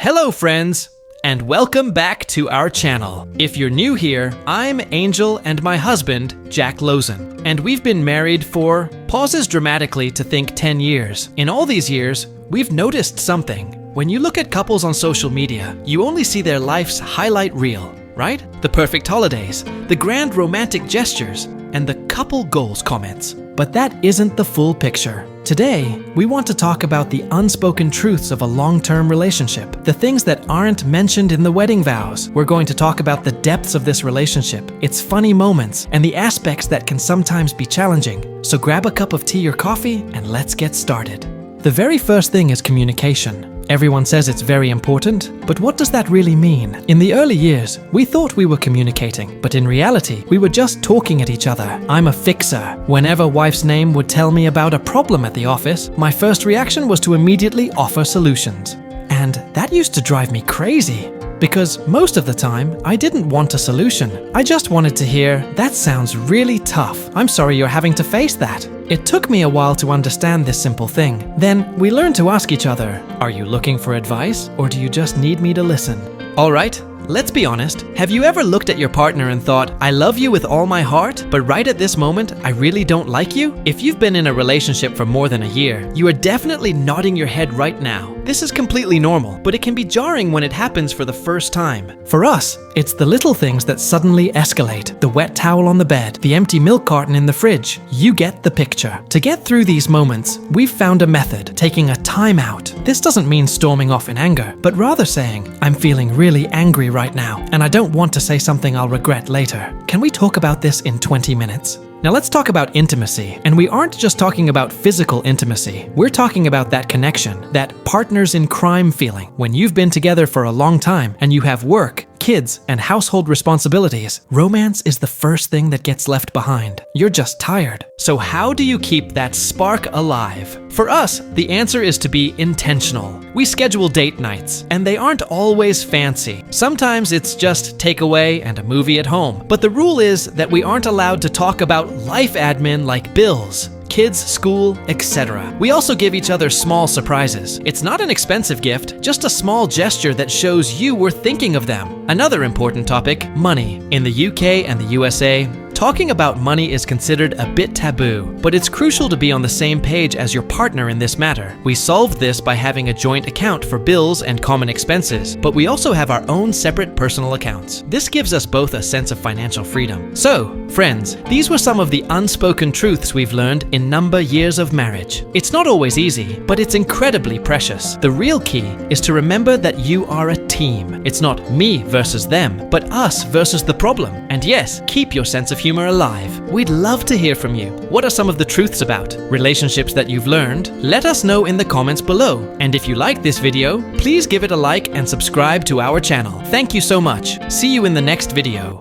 Hello friends, and welcome back to our channel. If you're new here, I'm Angel and my husband, Jack Lozen, and we've been married for, pauses dramatically to think 10 years. In all these years, we've noticed something. When you look at couples on social media, you only see their life's highlight reel, right? The perfect holidays, the grand romantic gestures, and the couple goals comments. But that isn't the full picture. Today, we want to talk about the unspoken truths of a long-term relationship, the things that aren't mentioned in the wedding vows. We're going to talk about the depths of this relationship, its funny moments, and the aspects that can sometimes be challenging. So grab a cup of tea or coffee and let's get started. The very first thing is communication. Everyone says it's very important, but what does that really mean? In the early years, we thought we were communicating, but in reality, we were just talking at each other. I'm a fixer. Whenever wife's name would tell me about a problem at the office, my first reaction was to immediately offer solutions. And that used to drive me crazy, because most of the time, I didn't want a solution. I just wanted to hear, "That sounds really tough. I'm sorry you're having to face that." It took me a while to understand this simple thing. Then we learned to ask each other, "Are you looking for advice, or do you just need me to listen?" All right, let's be honest. Have you ever looked at your partner and thought, "I love you with all my heart, but right at this moment, I really don't like you"? If you've been in a relationship for more than a year, you are definitely nodding your head right now. This is completely normal, but it can be jarring when it happens for the first time. For us, it's the little things that suddenly escalate. The wet towel on the bed, the empty milk carton in the fridge. You get the picture. To get through these moments, we've found a method, taking a time out. This doesn't mean storming off in anger, but rather saying, "I'm feeling really angry right now, and I don't want to say something I'll regret later. Can we talk about this in 20 minutes? Now let's talk about intimacy, and we aren't just talking about physical intimacy. We're talking about that connection, that partners in crime feeling. When you've been together for a long time and you have work, kids, and household responsibilities, romance is the first thing that gets left behind. You're just tired. So how do you keep that spark alive? For us, the answer is to be intentional. We schedule date nights, and they aren't always fancy. Sometimes it's just takeaway and a movie at home. But the rule is that we aren't allowed to talk about life admin like bills, kids, school, etc. We also give each other small surprises. It's not an expensive gift, just a small gesture that shows you were thinking of them. Another important topic, money. In the UK and the USA, talking about money is considered a bit taboo, but it's crucial to be on the same page as your partner in this matter. We solved this by having a joint account for bills and common expenses, but we also have our own separate personal accounts. This gives us both a sense of financial freedom. So, friends, these were some of the unspoken truths we've learned in years of marriage. It's not always easy, but it's incredibly precious. The real key is to remember that you are a team. It's not me versus them, but us versus the problem. And yes, keep your sense of humor alive. We'd love to hear from you. What are some of the truths about relationships that you've learned? Let us know in the comments below. And if you like this video, please give it a like and subscribe to our channel. Thank you so much. See you in the next video.